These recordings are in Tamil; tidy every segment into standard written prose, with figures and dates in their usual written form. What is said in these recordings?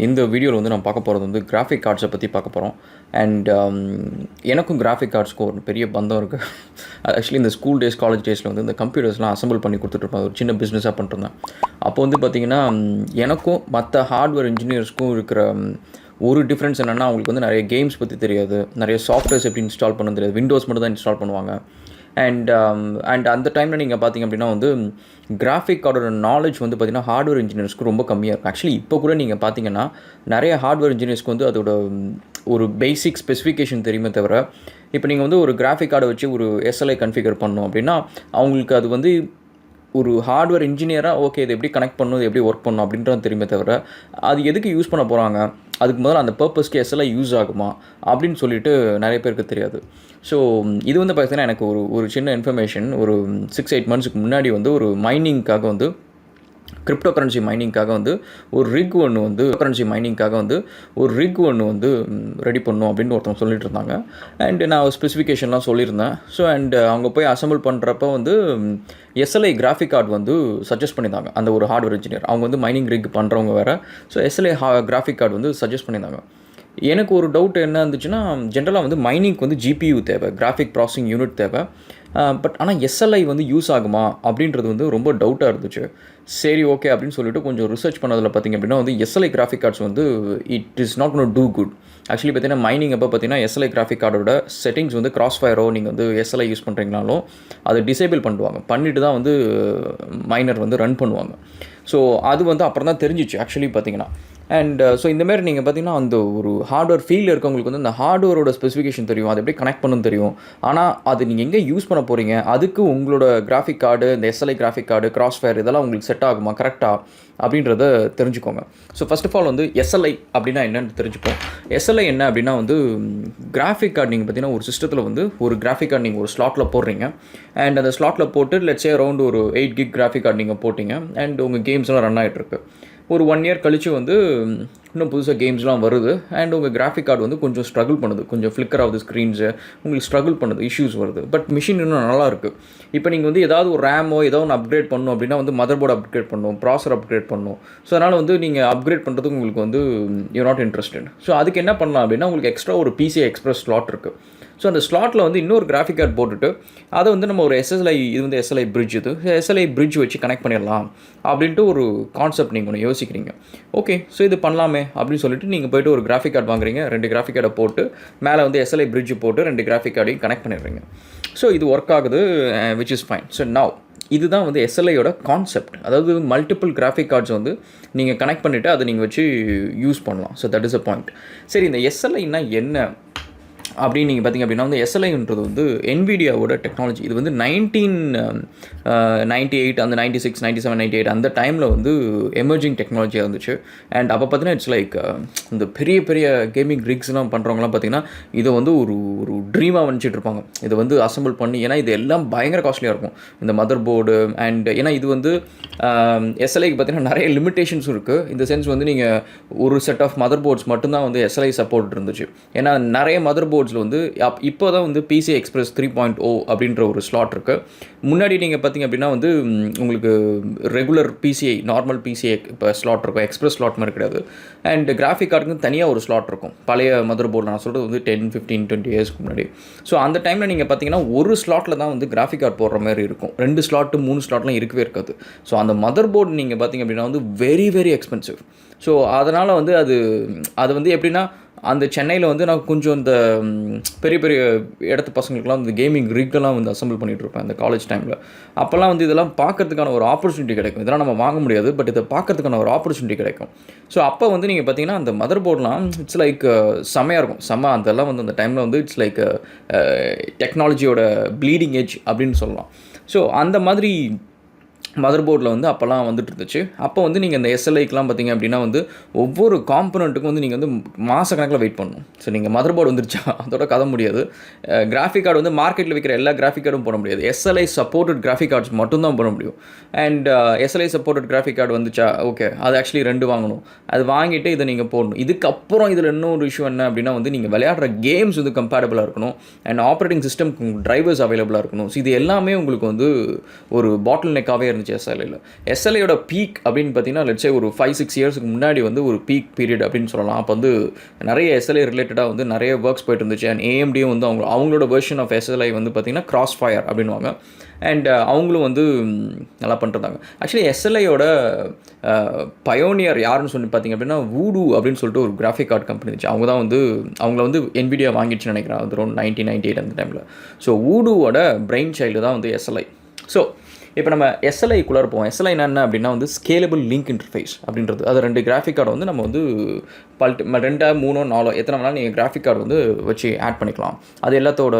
இந்த வீடியோவில் வந்து நம்ம பார்க்க போகிறது வந்து கிராஃபிக் கார்ட்ஸை பற்றி பார்க்க போகிறோம். அண்ட் எனக்கும் கிராஃபிக் கார்ட்ஸ்க்கும் ஒரு பெரிய பந்தம் இருக்குது. ஆக்சுவலி இந்த ஸ்கூல் டேஸ் காலேஜ் டேஸில் வந்து இந்த கம்ப்யூட்டர்ஸ்லாம் அசம்பிள் பண்ணி கொடுத்துட்ருப்பேன். ஒரு சின்ன பிஸ்னஸாக பண்ணிட்டுருந்தேன். அப்போ வந்து பார்த்திங்கன்னா எனக்கும் மற்ற ஹார்ட்வேர் இன்ஜினியர்ஸ்க்கும் இருக்கிற ஒரு டிஃப்ரென்ஸ் என்னென்னா, அவங்களுக்கு வந்து நிறைய கேம்ஸ் பற்றி தெரியாது, நிறைய சாஃப்ட்வேர்ஸ் எப்படி இன்ஸ்டால் பண்ண தெரியாது, விண்டோஸ் மட்டும் தான் இன்ஸ்டால் பண்ணுவாங்க. அண்ட் அந்த டைமில் நீங்கள் பார்த்திங்க அப்படின்னா வந்து கிராஃபிக் கார்டோட நாலேஜ் வந்து பார்த்திங்கன்னா ஹார்ட்வேர் இன்ஜினியர்ஸ்க்கு ரொம்ப கம்மியாக இருக்கும். ஆக்சுவலி இப்போ கூட நீங்கள் பார்த்தீங்கன்னா நிறைய ஹார்ட்வேர் இன்ஜினியர்ஸ்க்கு வந்து அதோட ஒரு பேசிக் ஸ்பெசிஃபிகேஷன் தெரியுமே தவிர, இப்போ நீங்கள் வந்து ஒரு கிராஃபிக் கார்டை வச்சு ஒரு SLI கன்ஃபிகர் பண்ணணும் அப்படின்னா அவங்களுக்கு அது வந்து ஒரு ஹார்ட்வேர் இன்ஜினியராக ஓகே இது எப்படி கனெக்ட் பண்ணணும், இது எப்படி ஒர்க் பண்ணணும் அப்படின்றது தெரியுமே தவிர, அது எதுக்கு யூஸ் பண்ண போகிறாங்க, அதுக்கு முதல்ல அந்த பர்பஸ்க்கு SLI யூஸ் ஆகுமா அப்படின்னு சொல்லிட்டு நிறைய பேருக்கு தெரியாது. ஸோ இது வந்து பார்த்தீங்கன்னா எனக்கு ஒரு சின்ன இன்ஃபர்மேஷன். ஒரு 6-8 மந்த்ஸுக்கு முன்னாடி வந்து ஒரு மைனிங்காக வந்து கிரிப்டோ கரன்சி மைனிங்காக வந்து ஒரு ரிக் ஒன்று வந்து ரெடி பண்ணணும் அப்படின்னு ஒருத்தவங்க சொல்லிட்டு இருந்தாங்க. அண்ட் நான் ஸ்பெசிஃபிகேஷன்லாம் சொல்லியிருந்தேன். ஸோ அண்ட் அவங்க போய் அசம்பிள் பண்ணுறப்ப வந்து SLI கிராஃபிக் கார்டு வந்து சஜஸ்ட் பண்ணியிருந்தாங்க. அந்த ஒரு ஹார்ட்வேர் இன்ஜினியர் அவங்க வந்து மைனிங் ரிக் பண்ணுறவங்க வேறு. ஸோ SLI கிராஃபிக் கார்டு வந்து சஜஸ்ட் பண்ணியிருந்தாங்க. எனக்கு ஒரு டவுட் என்ன இருந்துச்சுன்னா, ஜென்ரலாக வந்து மைனிங்க்கு வந்து GPU தேவை, கிராஃபிக் ப்ராசஸிங் யூனிட் தேவை. பட் ஆனால் SLI வந்து யூஸ் ஆகுமா அப்படின்றது வந்து ரொம்ப டவுட்டாக இருந்துச்சு. சரி ஓகே அப்படின்னு சொல்லிட்டு கொஞ்சம் ரிசர்ச் பண்ணதில் பார்த்திங்க அப்படின்னா வந்து SLI கிராஃபிக் கார்ட்ஸ் வந்து it is not gonna do good. Actually பார்த்தீங்கன்னா மைனிங் அப்போ பார்த்தீங்கன்னா SLI கிராஃபிக் கார்டோட செட்டிங்ஸ் வந்து Crossfire நீங்கள் வந்து SLI யூஸ் பண்ணுறீங்கனாலும் அதை டிசேபிள் பண்ணிட்டு தான் வந்து மைனர் வந்து ரன் பண்ணுவாங்க. ஸோ அது வந்து அப்புறம் தான் தெரிஞ்சிச்சு ஆக்சுவலி பார்த்தீங்கன்னா. அண்ட் ஸோ இந்தமாதிரி நீங்கள் பார்த்தீங்கன்னா அந்த ஒரு ஹார்ட்வேர் ஃபீல்டில் இருக்கவங்களுக்கு வந்து அந்த ஹார்ட்வேரோட ஸ்பெசிஃபிகேஷன் தெரியும், அது எப்படி கனெக்ட் பண்ணணும் தெரியும். ஆனால் அது நீங்கள் எங்கே யூஸ் பண்ண போகிறீங்க, அதுக்கு உங்களோட கிராஃபிக் கார்டு, இந்த SLI கிராஃபிக் கார்டு, Crossfire இதெல்லாம் உங்களுக்கு செட் ஆகுமா கரெக்டாக அப்படின்றத தெரிஞ்சுக்கோங்க. ஸோ ஃபர்ஸ்ட் ஆஃப் ஆல் வந்து SLI அப்படின்னா என்னென்னு தெரிஞ்சுப்போம். SLI என்ன அப்படின்னா வந்து கிராஃபிக் கார்டு நீங்கள் பார்த்தீங்கன்னா ஒரு சிஸ்டத்தில் வந்து ஒரு கிராஃபிக் கார்டு நீங்கள் ஒரு ஸ்லாட்டில் போடுறீங்க. அண்ட் அந்த ஸ்லாட்டில் போட்டு லெட்ஸே அரௌண்ட் ஒரு 8 GB கிராஃபிக் கார்டு நீங்கள் போட்டிங்க. அண்ட் உங்கள் கேம்ஸ்லாம் ரன் ஆகிட்டுருக்கு. ஒரு 1 year கழித்து வந்து இன்னும் புதுசாக கேம்ஸ்லாம் வருது. அண்ட் உங்கள் கிராஃபிக் கார்டு வந்து கொஞ்சம் ஸ்ட்ரகிள் பண்ணுது, கொஞ்சம் ஃப்ளிக்கர் ஆகுது ஸ்க்ரீன்ஸு, உங்களுக்கு ஸ்ட்ரகிள் பண்ணுது, இஷ்யூஸ் வருது. பட் மிஷின் இன்னும் நல்லா இருக்குது. இப்போ நீங்கள் வந்து ஏதாவது ஒரு ரேமோ ஏதோ ஒன்று அப்கிரேட் பண்ணணும் அப்படின்னா வந்து மதர் போர்டு அப்கிரேட் பண்ணணும், ப்ராசர் அப்கிரேட் பண்ணணும். ஸோ அதனால் வந்து நீங்கள் அப்கிரேட் பண்ணுறதுக்கு உங்களுக்கு வந்து யூ நாட் இன்ட்ரெஸ்டட். ஸோ அதுக்கு என்ன பண்ணலாம் அப்படின்னா உங்களுக்கு எக்ஸ்ட்ரா ஒரு PCI எக்ஸ்பிரஸ் ஸ்லாட் இருக்குது. ஸோ அந்த ஸ்லாட்டில் வந்து இன்னொரு கிராஃபிக் கார்டு போட்டுட்டு அதை வந்து நம்ம ஒரு இது வந்து SLI பிரிட்ஜ், SLI பிரிட்ஜ் வச்சு கனெக்ட் பண்ணிடலாம் அப்படின்ட்டு ஒரு கான்செப்ட் நீங்கள் ஒன்று யோசிக்கிறீங்க. ஓகே ஸோ இது பண்ணலாமே அப்படின்னு சொல்லிட்டு நீங்கள் போய்ட்டு ஒரு கிராஃபிக் கார்டு வாங்குறீங்க. 2 கிராஃபிக் கார்டை போட்டு மேலே வந்து SLI பிரிட்ஜ் போட்டு 2 கிராஃபிக் கார்டையும் கனெக்ட் பண்ணிடுறீங்க. ஸோ இது ஒர்க் ஆகுது, which is fine. So now இதுதான் வந்து SLIயோட கான்செப்ட். அதாவது மல்டிபிள் கிராஃபிக் கார்ட்ஸ் வந்து நீங்கள் கனெக்ட் பண்ணிவிட்டு அதை நீங்கள் வச்சு யூஸ் பண்ணலாம். So that is a point. சரி, இந்த SLIனா என்ன அப்படின்னு நீங்கள் பார்த்திங்க அப்படின்னா வந்து SLIன்றது வந்து Nvidiaவோட டெக்னாலஜி. இது வந்து 1998 அந்த 96, 97, 98 அந்த டைமில் வந்து எமர்ஜிங் டெக்னாலஜியாக இருந்துச்சு. அண்ட் அப்போ பார்த்தீங்கன்னா இட்ஸ் லைக் இந்த பெரிய பெரிய கேமிங் ரிக்ஸ்லாம் பண்ணுறவங்களாம் பார்த்திங்கன்னா இதை வந்து ஒரு ட்ரீமாக நினச்சிட்டு இருப்பாங்க. இதை வந்து அசம்பிள் பண்ணி, ஏன்னா இது எல்லாம் பயங்கர காஸ்ட்லியாக இருக்கும் இந்த மதர் போர்டு. அண்ட் ஏன்னா இது வந்து SLIக்கு பார்த்திங்கன்னா நிறைய லிமிட்டேஷன்ஸும் இருக்குது. இந்த சென்ஸ் வந்து நீங்கள் ஒரு செட் ஆஃப் மதர் போர்ட்ஸ் மட்டும்தான் வந்து SLI சப்போர்ட் இருந்துச்சு. ஏன்னா நிறைய மதர் போர்ட்ஸில் வந்து இப்போ தான் வந்து PCI Express 3.0 அப்படின்ற ஒரு ஸ்லாட் இருக்குது. முன்னாடி நீங்கள் பார்த்தீங்க அப்படின்னா வந்து உங்களுக்கு ரெகுலர் PCI நார்மல் PCI இப்போ ஸ்லாட் இருக்கும், எக்ஸ்பிரஸ் ஸ்லாட் மாதிரி கிடையாது. அண்ட் கிராஃபிக் கார்டுக்கு தனியாக ஒரு ஸ்லாட் இருக்கும். பழைய மதர் போர்டு நான் சொல்கிறது வந்து 10, 15, 20 இயர்ஸ்க்கு முன்னாடி. ஸோ அந்த டைமில் நீங்கள் பார்த்தீங்கன்னா ஒரு ஸ்லாட்டில் தான் வந்து கிராஃபிக் கார்டு போடுற மாதிரி இருக்கும். 2 ஸ்லாட்டு 3 ஸ்லாட்லாம் இருக்கவே இருக்காது. ஸோ அந்த மதர் போர்டு நீங்கள் பார்த்தீங்க அப்படின்னா வந்து வெரி வெரி எக்ஸ்பென்சிவ். ஸோ அதனால் வந்து அது வந்து எப்படின்னா அந்த சென்னையில் வந்து நான் கொஞ்சம் இந்த பெரிய பெரிய இடத்து பசங்களுக்குலாம் இந்த கேமிங் ரிக்கெல்லாம் வந்து அசம்பிள் பண்ணிகிட்ருப்பேன் அந்த காலேஜ் டைமில். அப்போல்லாம் வந்து இதெல்லாம் பார்க்கறதுக்கான ஒரு ஆப்பர்ச்சுனிட்டி கிடைக்கும். இதெல்லாம் நம்ம வாங்க முடியாது, பட் இதை பார்க்கறதுக்கான ஒரு ஆப்பர்ச்சுனிட்டி கிடைக்கும். ஸோ அப்போ வந்து நீங்கள் பார்த்தீங்கன்னா அந்த மதர் போர்ட்லாம் இட்ஸ் லைக் செம்மையாக இருக்கும். அதெல்லாம் வந்து அந்த டைமில் வந்து இட்ஸ் லைக் டெக்னாலஜியோட ப்ளீடிங் எட்ஜ் அப்படின்னு சொல்லலாம். ஸோ அந்த மாதிரி மதர் போர்டில் வந்து அப்போல்லாம் வந்துட்டு இருந்துச்சு. அப்போ வந்து நீங்கள் இந்த SLIக்கெலாம் பார்த்தீங்க அப்படின்னா வந்து ஒவ்வொரு காம்பனண்ட்டுக்கும் வந்து நீங்கள் வந்து மாதக்கணக்கில் வெயிட் பண்ணணும். ஸோ நீங்கள் மதர் போர்டு வந்துருச்சா அதோட கதை முடியாது. கிராஃபிக் கார்டு வந்து மார்க்கெட்டில் விற்கிற எல்லா கிராஃபிக் கார்டும் போட முடியாது. SLI சப்போர்ட்டட் கிராஃபிக் கார்ட்ஸ் மட்டும்தான் போட முடியும். And SLI supported graphic card வந்துச்சா ஓகே, அது ஆக்சுவலி 2 வாங்கணும். அது வாங்கிட்டு இதை நீங்கள் போடணும். இதுக்கப்புறம் இதில் இன்னொரு இஷ்யூ என்ன அப்படின்னா வந்து நீங்கள் விளையாடுற கேம்ஸ் வந்து கம்பேட்டபிளாக இருக்கணும். அண்ட் ஆப்ரேட்டிங் சிஸ்டம் டிரைவர்ஸ் அவைலபிளாக இருக்கணும். ஸோ இது எல்லாமே உங்களுக்கு வந்து ஒரு பாட்டில் நெக்காகவே இருந்துச்சு எஸ்எல்ஐயில். எஸ்எல்ஐயோட பீக் அப்படின்னு பார்த்தீங்கன்னா லெட்ஸே ஒரு 5-6 இயர்ஸ்க்கு முன்னாடி வந்து ஒரு பீக் பீரியட் அப்படின்னு சொல்லலாம். அப்போ வந்து நிறைய எஸ்எல்ஐ ரிலேட்டடாக வந்து நிறைய ஒர்க்ஸ் போயிட்டு இருந்துச்சு. அண்ட் ஏஎம்டியும் வந்து அவங்களோட வெர்ஷன் ஆஃப் எஸ்எல்ஐ வந்து பார்த்திங்கன்னா Crossfire அப்படின்வாங்க. அண்ட் அவங்களும் வந்து நல்லா பண்ணிருந்தாங்க. ஆக்சுவலி எஸ்எல்ஐயோட பயோனியர் யாருன்னு சொல்லி பார்த்தீங்க அப்படின்னா வூடு அப்படின்னு சொல்லிட்டு ஒரு கிராஃபிக் கார்டு கம்பெனி இருந்துச்சு. அவங்க தான் வந்து அவங்கள வந்து Nvidia வாங்கிடுச்சுன்னு நினைக்கிறேன். அது அரௌண்ட் 1998 அந்த டைமில். ஸோ வூடுவோட பிரெயின் சைல்டு தான் வந்து எஸ்எல்ஐ. ஸோ இப்போ நம்ம எஸ்எல்ஐக்குள்ளே இருப்போம். எஸ்எல்ஐ என்ன அப்படின்னா வந்து ஸ்கேலபிள் லிங்க் இன்டர்ஃபேஸ் அப்படின்றது. அது 2 கிராஃபிக் கார்டை வந்து நம்ம வந்து 2, 3, 4 எத்தனை வேணாலும் நீங்கள் கிராஃபிக் கார்டு வந்து வச்சு ஆட் பண்ணிக்கலாம். அது எல்லாத்தோட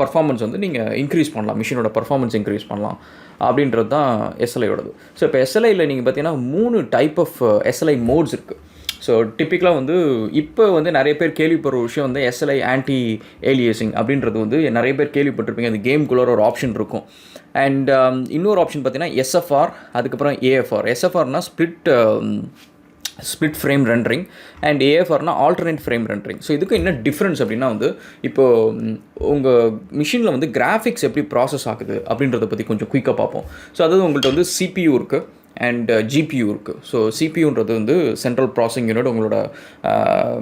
பர்ஃபார்மன்ஸ் வந்து நீங்கள் இன்க்ரீஸ் பண்ணலாம், மிஷினோட பர்ஃபார்மன்ஸ் இன்க்ரீஸ் பண்ணலாம் அப்படின்றது தான் எஸ்எல்ஐயோடது. ஸோ இப்போ எஸ்எல்ஐயில் நீங்கள் பார்த்தீங்கன்னா 3 டைப் ஆஃப் எஸ்எல்ஐ மோட்ஸ் இருக்குது. ஸோ டிப்பிக்கலாக வந்து இப்போ வந்து நிறைய பேர் கேள்விப்படுற ஒரு விஷயம் வந்து எஸ்எல்ஐ ஆன்டி ஏலியேசிங் அப்படின்றது வந்து நிறைய பேர் கேள்விப்பட்டிருப்பீங்க. அந்த கேம்குள்ளே ஒரு ஆப்ஷன் இருக்கும். அண்ட் இன்னொரு ஆப்ஷன் பார்த்தீங்கன்னா எஸ்எஃப்ஆர், அதுக்கப்புறம் ஏஎஃப்ஆர். எஸ்எஃப்ஆர்னால் ஸ்பிளிட் ஃப்ரேம் ரெண்டரிங் அண்ட் ஏஎஃப்ஆர்னால் ஆல்டர்னேட் ஃப்ரேம் ரெண்டரிங். ஸோ இதுக்கு என்ன டிஃப்ரென்ஸ் அப்படின்னா வந்து இப்போது உங்கள் மிஷினில் வந்து கிராஃபிக்ஸ் எப்படி ப்ராசஸ் ஆகுது அப்படின்றத பற்றி கொஞ்சம் குயிக்காக பார்ப்போம். ஸோ அதாவது உங்கள்கிட்ட வந்து CPU இருக்குது அண்ட் ஜிபியூ இருக்குது. ஸோ சிபியூன்றது வந்து சென்ட்ரல் ப்ராசஸிங் யூனிட், உங்களோட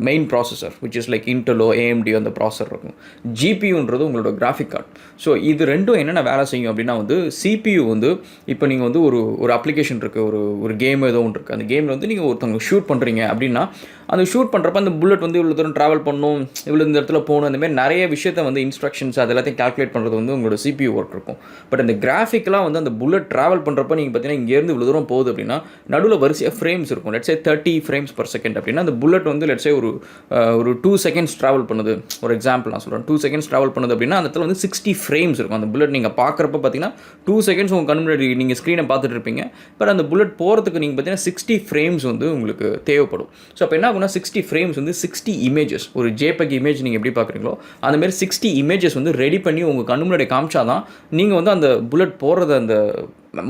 main processor which is like இன்டெலோ ஏஎம்டி அந்த ப்ராசஸர் இருக்கும். ஜிபியூன்றது உங்களோட கிராஃபிக் கார்டு. ஸோ இது ரெண்டும் என்னென்ன வேலை செய்யும் அப்படின்னா வந்து சிபியூ வந்து இப்போ நீங்கள் வந்து ஒரு அப்ளிகேஷன் இருக்குது, ஒரு கேம் ஏதோ ஒன்று இருக்குது. அந்த கேமில் வந்து நீங்கள் ஒருத்தவங்க ஷூட் பண்ணுறீங்க அப்படின்னா அந்த ஷூட் பண்ணுறப்ப அந்த புல்லட் வந்து இவ்வளோ தூரம் ட்ராவல் பண்ணணும், இவ்வளோ இந்த இடத்துல போகணும், அந்த மாதிரி நிறைய விஷயத்தை வந்து இன்ஸ்ட்ரக்ஷன்ஸ் அது எல்லாத்தையும் கால்குலேட் பண்ணுறது வந்து உங்களோட சிபியூ ஒர்க் இருக்கும். பட் அந்த கிராஃபிக்கெலாம் வந்து அந்த புல்லட் ட்ராவல் பண்ணுறப்ப நீங்கள் பார்த்தீங்கன்னா இங்கேருந்து இவ்வளோ தூரம் போகுது அப்படின்னா நடுவில் வரிசையாக ஃப்ரேம்ஸ் இருக்கும். லெட்ஸே 30 ஃப்ரேம்ஸ் per second அப்படின்னா அந்த புல்லட் வந்து லெட்ஸே ஒரு 2 seconds ட்ராவல் பண்ணுது. ஒரு எக்ஸாம்பிள் நான் சொல்கிறேன். 2 seconds ட்ராவல் பண்ணுது அப்படின்னா அந்த இடத்துல வந்து 60 ஃப்ரேம்ஸ் இருக்கும். அந்த புல்லட் நீங்கள் பார்க்குறப்ப பார்த்தீங்கன்னா 2 seconds உங்கள் கண் முன்னாடி நீங்கள் ஸ்க்ரீனை பார்த்துட்டு இருப்பீங்க. பட் அந்த புல்லட் போகிறதுக்கு நீங்கள் பார்த்தீங்கன்னா 60 ஃப்ரேம்ஸ் வந்து உங்களுக்கு தேவைப்படும். ஸோ அப்போ என்ன ஆகுனா 60 ஃப்ரேம்ஸ் வந்து 60 இமேஜஸ், ஒரு JPEG இமேஜ் நீங்கள் எப்படி பார்க்குறீங்களோ அந்த மாதிரி 60 இமேஜஸ் வந்து ரெடி பண்ணி உங்கள் கண்ணு முன்னாடி காமிச்சாதான் நீங்கள் வந்து அந்த புல்லட் போடுறது அந்த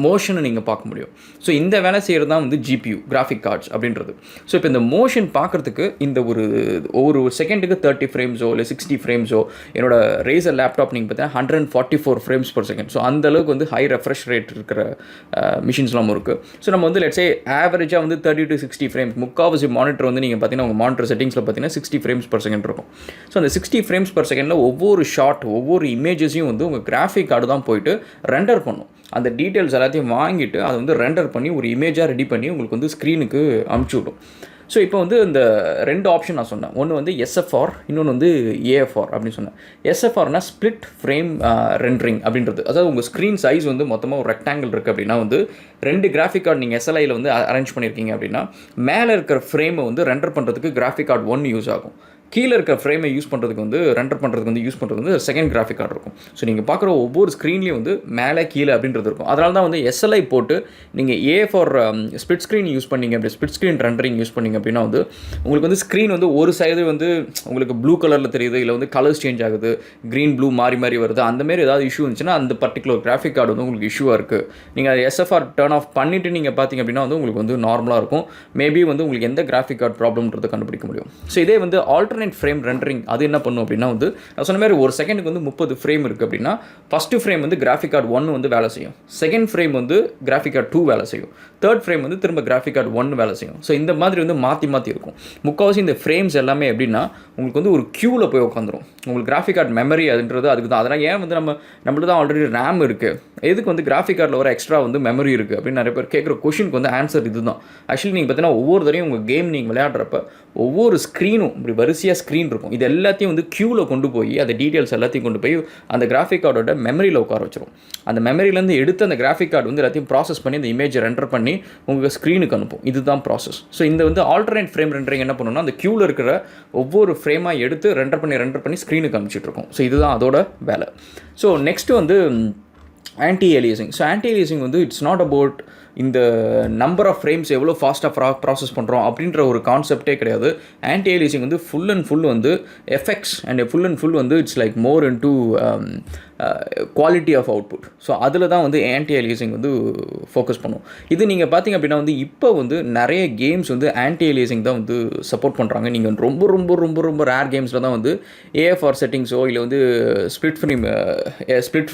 மோஷனை நீங்கள் பார்க்க முடியும். ஸோ இந்த வேலை செய்கிறது தான் வந்து GPU கிராஃபிக் கார்ட்ஸ் அப்படின்றது. ஸோ இப்போ இந்த மோஷன் பார்க்குறதுக்கு இந்த ஒவ்வொரு செகண்டுக்கு 30 ஃப்ரேம்ஸோ இல்லை 60 ஃப்ரேம்ஸோ என்னோட ரேசர் லேப்டாப் நீங்கள் பார்த்தீங்கன்னா 144 ஃப்ரேம்ஸ் per second. ஸோ அந்தளவுக்கு வந்து ஹை ரெஃப்ரெஷ் ரேட் இருக்கிற மிஷின்ஸ்லாம் இருக்குது. ஸோ நம்ம வந்து லெட்ஸே ஆவரேஜாக வந்து 30 to 60 ஃப்ரேம்ஸ், முக்கால்வாசி மானிட்டர் வந்து நீங்கள் பார்த்தீங்கன்னா உங்கள் மானிட்டர் செட்டிங்ஸில் பார்த்தீங்கன்னா 60 ஃப்ரேம்ஸ் per second இருக்கும். ஸோ அந்த 60 ஃப்ரேம்ஸ் per second ஒவ்வொரு ஷாட் ஒவ்வொரு இமேஜஸையும் வந்து உங்கள் கிராஃபிக் கார்டு தான் போயிட்டு ரெண்டர் பண்ணும். அந்த டீட்டெயில்ஸ் எல்லாத்தையும் வாங்கிட்டு அதை வந்து ரெண்டர் பண்ணி ஒரு இமேஜாக ரெடி பண்ணி உங்களுக்கு வந்து ஸ்க்ரீனுக்கு அமுச்சு விடும். ஸோ இப்போ வந்து இந்த 2 ஆப்ஷன் நான் சொன்னேன். ஒன்று வந்து எஸ்எஃப்ஆர், இன்னொன்று வந்து ஏஎஃப்ஆர் அப்படின்னு சொன்னேன். எஸ்எஃப்ஆர்னால் ஸ்பிளிட் ஃப்ரேம் ரெண்டரிங் அப்படின்றது. அதாவது உங்கள் ஸ்க்ரீன் சைஸ் வந்து மொத்தமாக ஒரு ரெக்டாங்கிள் இருக்குது அப்படின்னா வந்து 2 கிராஃபிக் கார்டு நீங்கள் SLIயில் வந்து அரேஞ்ச் பண்ணியிருக்கீங்க அப்படின்னா மேலே இருக்கிற ஃப்ரேமை வந்து ரெண்டர் பண்ணுறதுக்கு கிராஃபிக் கார்டு 1 யூஸ் ஆகும். கீழே இருக்க ஃப்ரேமை யூஸ் பண்ணுறதுக்கு வந்து ரெண்டர் பண்ணுறதுக்கு வந்து யூஸ் பண்ணுறது வந்து செகண்ட் கிராஃபிக் கார்டு இருக்கும். ஸோ நீங்கள் பார்க்குற ஒவ்வொரு ஸ்க்ரீன்லேயும் வந்து மேலே கீழே அப்படின்றது இருக்கும். அதனால தான் வந்து SLI போட்டு நீங்கள் A4 ஸ்பிளிட் ஸ்க்ரீன் யூஸ் பண்ணிங்க அப்படி ஸ்பிளிட் ஸ்க்ரீன் ரெண்டரிங் யூஸ் பண்ணிங்க அப்படின்னா வந்து உங்களுக்கு வந்து ஸ்க்ரீன் வந்து ஒரு சைடு வந்து உங்களுக்கு ப்ளூ கலரில் தெரியுது, இல்லை வந்து கலர்ஸ் சேஞ்ச் ஆகுது, க்ரீன் ப்ளூ மாறி மாறி வருது, அந்தமாரி ஏதாவது இஷ்யூ இருந்துச்சுன்னா அந்த பர்டிகுலர் கிராஃபிக் கார்டு வந்து உங்களுக்கு இஷ்யூவாக இருக்குது. நீங்கள் அதை SFR டர்ன் ஆஃப் பண்ணிவிட்டு நீங்கள் பார்த்தீங்க அப்படின்னா வந்து உங்களுக்கு வந்து நார்மலாக இருக்கும். மேபி வந்து உங்களுக்கு எந்த கிராஃபிக் கார்டு ப்ராப்ளம்ன்றதை கண்டுபிடிக்க முடியும். ஸோ இதே வந்து ஆல்டர்னேட் ஃப்ரேம் ரெண்டரிங் அது என்ன பண்ணும் அப்படின்னா வந்து நான் சொன்ன மாதிரி ஒரு செகண்டுக்கு வந்து 30 ஃப்ரேம் இருக்குது அப்படின்னா ஃபஸ்ட்டு ஃப்ரேம் வந்து கிராஃபிக் கார்டு 1 வந்து வேலை செய்யும், செகண்ட் ஃப்ரேம் வந்து கிராஃபிக் கார்டு 2 வேலை செய்யும், தேர்ட் ஃப்ரேம் வந்து திரும்ப கிராஃபிக் கார்டு 1 வேலை செய்யும். ஸோ இந்த மாதிரி வந்து மாற்றி இருக்கும். முக்கால்வாசி இந்த ஃப்ரேம்ஸ் எல்லாமே எப்படின்னா உங்களுக்கு வந்து ஒரு க்யூவில் போய் உட்காந்துரும். உங்களுக்கு கிராஃபிக் கார்டு மெமரி அதுன்றது அதுக்கு தான். அதெல்லாம் ஏன் வந்து நம்மளுக்கு தான் ஆல்ரெடி ரேம் இருக்குது, எதுக்கு வந்து கிராஃபிக் கார்டில் ஒரு எக்ஸ்ட்ரா வந்து மெமரி இருக்குது அப்படின்னு நிறைய பேர் கேட்குற கொஷினுக்கு வந்து ஆன்சர் இது தான். ஆக்சுவலி நீங்கள் பார்த்தீங்கன்னா ஒவ்வொரு தடையும் உங்கள் கேம் நீங்கள் விளையாடுறப்ப ஒவ்வொரு ஸ்க்ரீனும் இப்படி வரிசையாக ஸ்க்ரீன் இருக்கும். இது எல்லாத்தையும் வந்து க்யூவில் கொண்டு போய் அந்த டீட்டெயில்ஸ் எல்லாத்தையும் கொண்டு போய் அந்த கிராஃபிக் கார்டோட மெமரியில் உட்கார வச்சிரும். அந்த மெமரியிலேருந்து எடுத்து அந்த கிராஃபிக் கார்டு வந்து எல்லாத்தையும் ப்ராசஸ் பண்ணி அந்த இமேஜை ரெண்டர் பண்ணி உங்களுக்கு ஸ்க்ரீனுக்கு அனுப்பும். இதுதான் ப்ராசஸ். ஸோ இந்த வந்து ஆல்டர்னேட் ஃப்ரேம் ரெண்டரிங் என்ன பண்ணணும்னா அந்த க்யூவில் இருக்கிற ஒவ்வொரு ஃப்ரேமாக எடுத்து ரெண்டர் பண்ணி ஸ்க்ரீனுக்கு அனுப்பிச்சிட்ருக்கோம். ஸோ இதுதான் அதோட வேலை. ஸோ நெக்ஸ்ட்டு வந்து ஆன்டி ஏலியசிங். ஸோ ஆன்டி ஏலியசிங் வந்து இட்ஸ் நாட் அபவுட் இந்த நம்பர் ஆஃப் ஃப்ரேம்ஸ் எவ்வளோ ஃபாஸ்ட்டாக ப்ராசஸ் பண்ணுறோம் அப்படின்ற ஒரு கான்செப்டே கிடையாது. ஆன்டி ஏலியசிங் வந்து ஃபுல் அண்ட் ஃபுல் வந்து effects and full and full வந்து it's like more into quality of output. So அதில் தான் வந்து ஆன்டி அலியாசிங் வந்து ஃபோக்கஸ் பண்ணும். இது நீங்கள் பார்த்தீங்க அப்படின்னா வந்து இப்போ வந்து நிறைய கேம்ஸ் வந்து ஆன்டி அலியாசிங் தான் வந்து சப்போர்ட் பண்ணுறாங்க. நீங்கள் ரொம்ப ரொம்ப ரொம்ப ரொம்ப ரேர் கேம்ஸில் தான் வந்து ஏஎஃப்ஆர் செட்டிங்ஸோ இல்லை வந்து ஸ்பிளிட்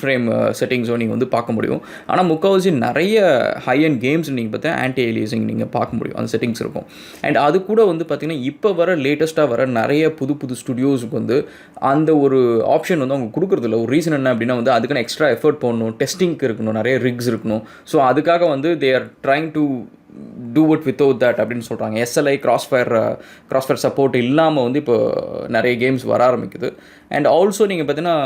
ஃப்ரேம் செட்டிங்ஸோ நீங்கள் வந்து பார்க்க முடியும். ஆனால் முக்கால்வாசி நிறைய ஹை அண்ட் கேம்ஸ் நீங்கள் பார்த்தா ஆன்டி அலியாசிங் நீங்கள் பார்க்க முடியும், அந்த செட்டிங்ஸ் இருக்கும். அண்ட் அது கூட வந்து பார்த்திங்கன்னா இப்போ வர லேட்டஸ்ட்டாக வர நிறைய புது புது ஸ்டுடியோஸுக்கு வந்து அந்த ஒரு ஆப்ஷன் வந்து அவங்க கொடுக்குறதில்ல. ஒரு ரீசன் என்ன அப்படின்னா வந்து அதுக்கான எக்ஸ்ட்ரா எஃபர்ட் போடணும், டெஸ்டிங்க்கு இருக்கணும், நிறைய ரிக்ஸ் இருக்கணும். ஸோ அதுக்காக வந்து they are trying to do it without that அப்படின்னு சொல்கிறாங்க. எஸ்எல்ஐ கிராஸ்ஃபயர் சப்போர்ட் இல்லாமல் வந்து இப்போ நிறைய கேம்ஸ் வர ஆரம்பிக்குது. அண்ட் ஆல்சோ நீங்கள் பார்த்தீங்கன்னா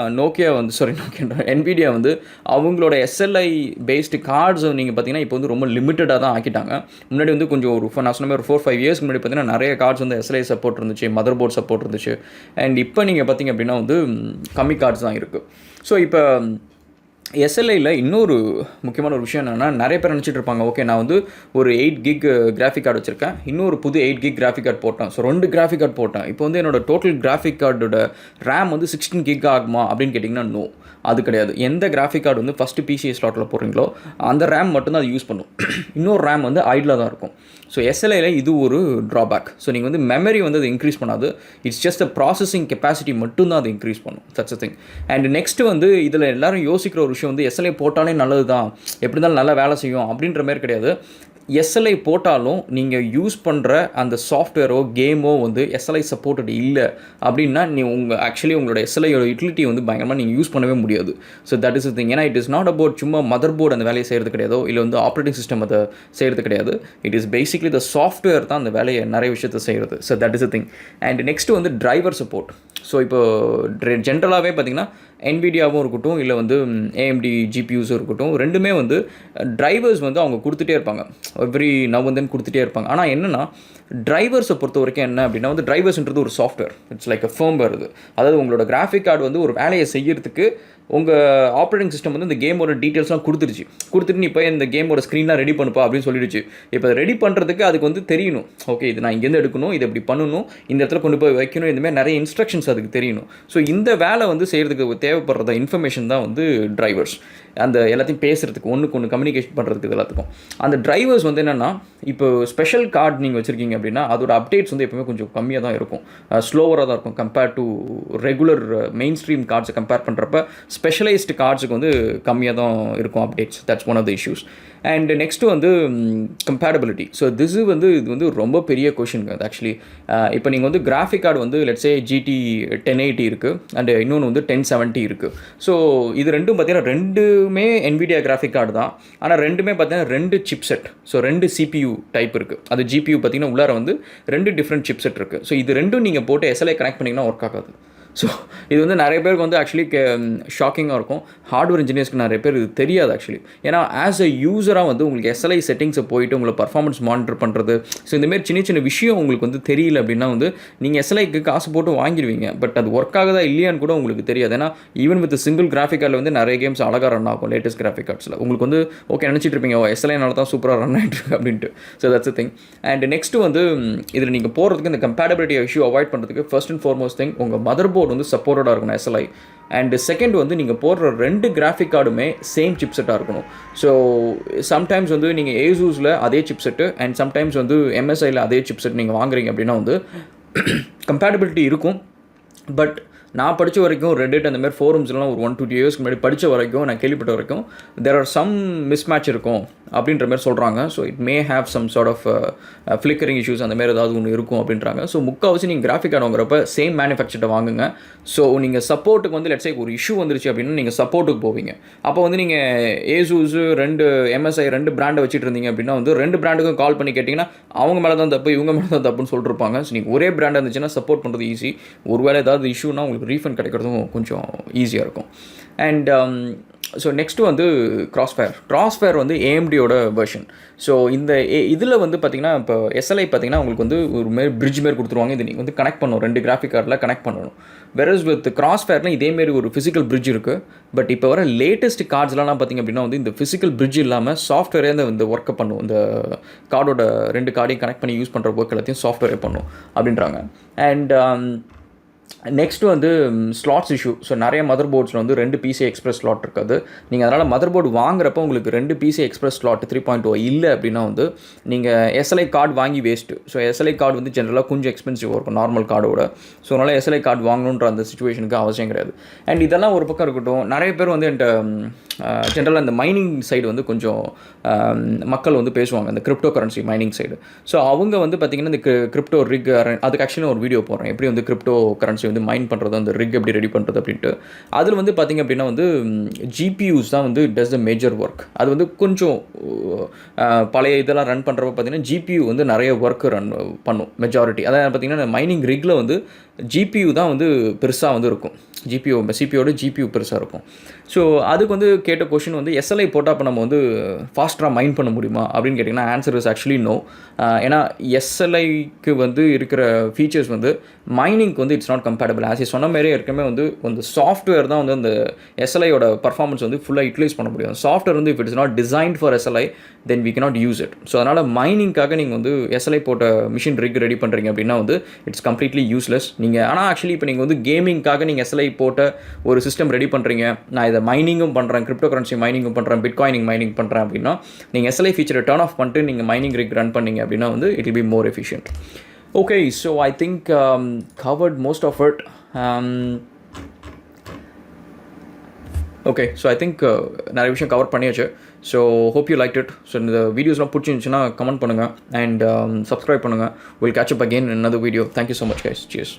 Nvidia வந்து அவங்களோட எஸ்எல்ஐ பேஸ்டு கார்ட்ஸ் நீங்கள் பார்த்தீங்கன்னா இப்போ வந்து ரொம்ப லிமிட்டடாக தான் ஆக்கிட்டாங்க. முன்னாடி வந்து கொஞ்சம் நான் சொன்ன மாதிரி 4-5 இயர்ஸ்க்கு முன்னாடி பார்த்தீங்கன்னா நிறைய கார்ட்ஸ் வந்து எஸ்எல்ஐ சப்போர்ட் இருந்துச்சு, மதர் போர்ட் சப்போர்ட் இருந்துச்சு. அண்ட் இப்போ நீங்கள் பார்த்தீங்க அப்படின்னா வந்து கம்மி கார்ட்ஸ் தான் இருக்குது. ஸோ இப்போ எஸ்எல்ஐயில் இன்னொரு முக்கியமான ஒரு விஷயம் என்னென்னா, நிறைய பேர் நினச்சிட்டு இருப்பாங்க, ஓகே நான் வந்து ஒரு 8 GB கிராஃபிக் கார்டு வச்சுருக்கேன், இன்னொரு புது 8 GB கிராஃபிக் கார்டு போட்டேன், ஸோ 2 கிராஃபிக் கார்டு போட்டேன், இப்போ வந்து என்னோட டோட்டல் கிராஃபிக் கார்டோட ரேம் வந்து 16 GB ஆகுமா அப்படின்னு கேட்டிங்கன்னா நோ, அது கிடையாது. எந்த கிராஃபிக் கார்டு வந்து ஃபஸ்ட்டு பிசிஏ ஸ்லாட்டில் போடுறீங்களோ அந்த ரேம் மட்டும்தான் அது யூஸ் பண்ணும். இன்னொரு ரேம் வந்து ஐடில் தான் இருக்கும். ஸோ எஸ்எல்ஐயில் இது ஒரு ட்ராபேக். ஸோ நீங்கள் வந்து மெமரி வந்து அது இன்க்ரீஸ் பண்ணாது, it's just a processing capacity மட்டும்தான் அது இன்க்ரீஸ் பண்ணும். சட்ஸ் அ திங். அண்ட் நெக்ஸ்ட்டு வந்து இதில் எல்லோரும் யோசிக்கிற ஒரு விஷயம் வந்து எஸ்எல்ஐ போட்டாலே நல்லது தான், எப்படி இருந்தாலும் நல்லா வேலை செய்யும் அப்படின்ற மாதிரி கிடையாது. எஸ்எல்ஐ போட்டாலும் நீங்கள் யூஸ் பண்ணுற அந்த சாஃப்ட்வேரோ கேமோ வந்து எஸ்எல்ஐ சப்போர்ட்டட் இல்லை அப்படின்னா ஆக்சுவலி உங்களோட எஸ்எல்ஐயோட யூட்டிலிட்டி வந்து பயங்கரமாக நீங்கள் யூஸ் பண்ணவே முடியாது. So that is thing. ஏன்னா இட் இஸ் நாட் அபவுட் சும்மா மதர் போர்டு அந்த வேலையை செய்கிறது கிடையாதோ, இல்லை வந்து ஆப்ரேட்டிங் சிஸ்டம் அதை செய்கிறது கிடையாது. It is basically the software தான் அந்த வேலையை நிறைய விஷயத்தை செய்கிறது. So that is a thing. And next வந்து டிரைவர் சப்போர்ட். ஸோ இப்போ ஜென்ரலாகவே பார்த்திங்கன்னா Nvidiaவும் இருக்கட்டும், இல்லை வந்து AMD GPUஸும் இருக்கட்டும், ரெண்டுமே வந்து டிரைவர்ஸ் வந்து அவங்க கொடுத்துட்டே இருப்பாங்க, எவ்ரி நவ் அண்ட் தென் கொடுத்துட்டே இருப்பாங்க. ஆனால் என்னென்னா டிரைவர்ஸை பொறுத்த வரைக்கும் என்ன அப்படின்னா வந்து டிரைவர்ஸ்ன்றது ஒரு software, it's like a firmware. அதாவது உங்களோட கிராஃபிக் கார்டு வந்து ஒரு வேலையை செய்யறதுக்கு உங்கள் ஆப்ரேட்டிங் சிஸ்டம் வந்து இந்த கேமோட டீட்டெயில்ஸ்லாம் கொடுத்துட்டு நீ போய் இந்த கேமோட ஸ்க்ரீன்லாம் ரெடி பண்ணுப்பா அப்படின்னு சொல்லிடுச்சு. இப்போ ரெடி பண்ணுறதுக்கு அதுக்கு வந்து தெரியணும், ஓகே இது நான் இங்கேருந்து எடுக்கணும், இதை இப்படி பண்ணணும், இந்த இடத்துல கொண்டு போய் வைக்கணும், இந்தமாதிரி நிறைய இன்ஸ்ட்ரக்ஷன்ஸ் அதுக்கு தெரியணும். ஸோ இந்த வேலை வந்து செய்கிறதுக்கு தேவைப்படுறத இன்ஃபர்மேஷன் தான் வந்து டிரைவர்ஸ். அந்த எல்லாத்தையும் பேசுகிறதுக்கு ஒன்றுக்கு ஒன்று கம்யூனிகேஷன் பண்ணுறதுக்கு எல்லாத்துக்கும் அந்த டிரைவர்ஸ் வந்து என்னென்னா, இப்போ ஸ்பெஷல் கார்டு நீங்கள் வச்சுருக்கீங்க அப்படின்னா அதோட அப்டேட்ஸ் வந்து எப்பவுமே கொஞ்சம் கம்மியாக தான் இருக்கும், ஸ்லோவராக தான் இருக்கும் compare to regular mainstream கார்ட்ஸை கம்பேர் பண்ணுறப்ப ஸ்பெஷலைஸ்டு கார்ட்ஸுக்கு வந்து கம்மியாக தான் இருக்கும் updates. That's one of the issues. And next வந்து கம்பேட்டபிலிட்டி. ஸோ இது வந்து ரொம்ப பெரிய கொஷின் அது ஆக்சுவலி. இப்போ நீங்கள் வந்து கிராஃபிக் கார்டு வந்து லெட்ஸே GT 1080 இருக்குது அண்ட் இன்னொன்று வந்து 1070 இருக்குது. ஸோ இது ரெண்டும் பார்த்தீங்கன்னா ரெண்டுமே Nvidia கிராஃபிக் கார்டு தான், ஆனால் ரெண்டுமே பார்த்தீங்கன்னா 2 சிப்செட். ஸோ 2 CPU டைப் இருக்குது. அது GPU பார்த்தீங்கன்னா உள்ளார வந்து 2 டிஃப்ரெண்ட் சிப்செட் இருக்குது. ஸோ இது ரெண்டும் நீங்கள் போட்டு SLI கனெக்ட் பண்ணிங்கன்னா ஒர்க் ஆகாது. ஸோ இது வந்து நிறைய பேருக்கு வந்து ஆக்சுவலி ஷாக்கிங்காக இருக்கும். ஹார்ட்வேர் இன்ஜினியர்ஸ்க்கு நிறைய பேர் இது தெரியாது ஆக்சுவலி. ஏன்னா ஆஸ் அ யூஸராக வந்து உங்களுக்கு SLI செட்டிங்ஸை போயிட்டு உங்களை பர்ஃபார்மன்ஸ் மானிட்டர் பண்ணுறது, ஸோ இந்தமாரி சின்ன சின்ன விஷயம் உங்களுக்கு வந்து தெரியல அப்படின்னா வந்து நீங்கள் SLIக்கு காசு போட்டு வாங்கிடுவீங்க, பட் அது ஒர்க் ஆகுதா இல்லையான்னு கூட உங்களுக்கு தெரியாது. ஏன்னா ஈவன் வித் சிங்கிள் கிராஃபிக் கார்டில் வந்து நிறைய கேம்ஸ் அழகாக ரன் ஆகும் லேட்டஸ்ட் கிராஃபிக் கார்ட்ஸில். உங்களுக்கு வந்து ஓகே நினச்சிட்டு இருப்பீங்க SLIனால தான் சூப்பராக ரன் ஆகிட்டு இருக்கு அப்படின்ட்டு. So that's a thing. And next வந்து இதில் நீங்கள் போகிறதுக்கு இந்த கம்பேட்டபிலிட்டி இஷ்யூ அவாய்ட் பண்ணுறதுக்கு ஃபர்ஸ்ட் அண்ட் ஃபார்மோஸ்ட் திங் உங்கள் மதர் போர்டு வந்து சப்போர்ட்டடாக இருக்கணும் SLI. அண்ட் செகண்ட் வந்து நீங்கள் போடுற 2 கிராஃபிக் கார்டுமே சேம் சிப்செட்டாக இருக்கணும். ஸோ சம்டைம்ஸ் வந்து நீங்கள் ஏசூஸில் அதே சிப்செட்டு அண்ட் சம்டைம்ஸ் வந்து MSIயில் அதே சிப்செட் நீங்கள் வாங்குறீங்க அப்படின்னா வந்து கம்பேட்டபிலிட்டி இருக்கும். பட் நான் படித்த வரைக்கும் ரெடிட் அந்த மாதிரி ஃபோரம்ஸ்லாம் ஒரு 1-2 இயர்ஸ்க்கு முன்னாடி படித்த வரைக்கும் நான் கேள்விப்பட்ட வரைக்கும் தேர் ஆர் சம் மிஸ்மேட்ச் இருக்கும் அப்படின்ற மாதிரி சொல்கிறாங்க. So it may have some sort of flickering issues அந்த மாதிரி ஏதாவது ஒன்று இருக்கும் அப்படின்றாங்க. ஸோ முக்கால்வாசி நீங்கள் கிராஃபிக் கார்டு வாங்குறப்ப சேம் மேனுஃபேக்சர்ட்டை வாங்குங்க. ஸோ நீங்கள் சப்போர்ட்டுக்கு வந்து லெட்ஸ் சே ஒரு இஷ்யூ வந்துருச்சு அப்படின்னா நீங்கள் சப்போர்ட்டுக்கு போவீங்க. அப்போ வந்து நீங்கள் ஏசூஸ் 2 MSI 2 பிராண்டை வச்சுட்டு இருந்தீங்க அப்படின்னா வந்து 2 பிராண்டுக்கும் கால் பண்ணி கேட்டிங்கன்னா அவங்க மேலே தான் தப்பு இவங்க மேலே தான் தப்புன்னு சொல்லிருப்பாங்க. ஸோ நீங்கள் ஒரே பிராண்ட் இருந்துச்சுன்னா சப்போர்ட் பண்ணுறது ஈஸி. ஒருவேளை ஏதாவது இஷ்யூனா உங்களுக்கு ரீஃபண்ட் கிடைக்கிறதும் கொஞ்சம் ஈஸியாக இருக்கும். அண்ட் ஸோ நெக்ஸ்ட்டு வந்து Crossfire வந்து AMDயோட வெர்ஷன். ஸோ இந்த இதில் வந்து பார்த்திங்கன்னா இப்போ SLI பார்த்திங்கன்னா உங்களுக்கு வந்து ஒரு மாரி பிரிட்ஜ் மாரி கொடுத்துருவாங்க. இது நீங்கள் வந்து கனெக்ட் பண்ணணும் 2 கிராஃபிக் கார்டில் கனெக்ட் பண்ணணும். வெரஸ் வித் Crossfireல இதேமாரி ஒரு ஃபிசிக்கல் பிரிட்ஜ் இருக்குது. பட் இப்போ வர லேட்டஸ்ட் கார்ட்ஸ்லாம் பார்த்திங்க அப்படின்னா வந்து இந்த ஃபிசிக்கல் பிரிட்ஜ் இல்லாமல் சாஃப்ட்வேரே இந்த ஒர்க்கை பண்ணும். இந்த கார்டோட 2 கார்டையும் கனெக்ட் பண்ணி யூஸ் பண்ணுற ஒர்க் எல்லாத்தையும் சாஃப்ட்வேரே பண்ணும் அப்படின்றாங்க. அண்ட் நெக்ஸ்ட் வந்து ஸ்லாட்ஸ் இஷ்யூ. ஸோ நிறைய மதர் போர்ட்ஸில் வந்து 2 PCI எக்ஸ்பிரஸ் ஸ்லாட் இருக்காது. நீங்கள் அதனால் மதர் போர்டு வாங்குறப்போ உங்களுக்கு 2 PCI எக்ஸ்பிரஸ் ஸ்லாட் 3.0 இல்லை அப்படின்னா வந்து நீங்கள் SLI கார்டு வாங்கி வேஸ்ட்டு. ஸோ SLI கார்டு வந்து ஜென்ரலாக கொஞ்சம் எக்ஸ்பென்சிவாக இருக்கும் நார்மல் கார்டோட. ஸோ அதனால் SLI கார்டு வாங்கணுன்ற அந்த சுச்சுவேஷனுக்கு அவசியம் கிடையாது. அண்ட் இதெல்லாம் ஒரு பக்கம் இருக்கட்டும், நிறைய பேர் வந்து என்கிட்ட ஜென்ரலாக இந்த மைனிங் சைடு வந்து கொஞ்சம் மக்கள் வந்து பேசுவாங்க, இந்த crypto currency mining side. So அவங்க வந்து பார்த்திங்கன்னா இந்த கிரிப்டோ ரிக், அதுக்கு ஆக்சுவலி ஒரு வீடியோ போடுறேன், எப்படி வந்து கிரிப்டோ கரன்சி வந்து மைன் பண்ணுறது, அந்த ரிக் எப்படி ரெடி பண்ணுறது அப்படின்ட்டு. அதில் வந்து பார்த்திங்க அப்படின்னா வந்து GPUs தான் வந்து டஸ் த மேஜர் ஒர்க். அது வந்து கொஞ்சம் பழைய இதெல்லாம் ரன் பண்ணுறப்ப பார்த்திங்கன்னா GPU வந்து நிறைய ஒர்க் ரன் பண்ணும் மெஜாரிட்டி. அதாவது பார்த்திங்கன்னா மைனிங் ரிக்கில் வந்து GPU தான் வந்து பெருசாக வந்து இருக்கும். CPUவோட GPU பெருசாக இருக்கும். ஸோ அதுக்கு வந்து கேட்ட கொஷின் வந்து SLI போட்டால் அப்போ நம்ம வந்து ஃபாஸ்ட்டாக மைன் பண்ண முடியுமா அப்படின்னு கேட்டிங்கன்னா ஆன்சர் இஸ் ஆக்சுவலி நோ. ஏன்னா SLIக்கு வந்து இருக்கிற ஃபீச்சர்ஸ் வந்து மைனிங்க்கு வந்து இட்ஸ் நாட் கம்பேட்டபிள். ஆஸ் சொன்ன மாதிரியே இருக்கமே வந்து அந்த சாஃப்ட்வேர் தான் வந்து அந்த SLIயோட பர்ஃபார்மன்ஸ் வந்து ஃபுல்லாக யூட்டிலைஸ் பண்ண முடியும். சாஃப்ட்வேர் வந்து if it's not designed for SLI then we cannot use it. So அதனால் மைனிங்காக நீங்கள் வந்து SLI போட்ட மிஷின் ரிக் ரெடி பண்ணுறீங்க அப்படின்னா வந்து இட்ஸ் கம்ப்ளீட்லி யூஸ்லெஸ். நீங்கள் ஆனால் ஆக்சுவலி இப்போ நீங்கள் வந்து கேமிங்காக நீங்கள் SLI போட்ட ஒரு சிஸ்டம் ரெடி பண்ணுறீங்க, நான் இதை மைனிங்கும் பண்ணுறேன், கிரிப்டோ கரன்சி மைனிங்கும் பண்ணுறேன், பிட்காயினிங் மைனிங் பண்ணுறேன் அப்படின்னா நீங்கள் SLI ஃபீச்சரை டர்ன் ஆஃப் பண்ணிட்டு நீங்கள் மைனிங் ரிக் ரன் பண்ணீங்க அப்படின்னா வந்து it will be more efficient. Okay, so I think covered most of it. Okay, so I think நிறைய விஷயம் கவர் பண்ணியாச்சு. So hope you like it. So இந்த வீடியோஸ்லாம் பிடிச்சிருந்துச்சுன்னா கமெண்ட் பண்ணுங்கள் அண்ட் சப்ஸ்கிரைப் பண்ணுங்கள். Will catch up again in another video. Thank you so much guys. Cheers.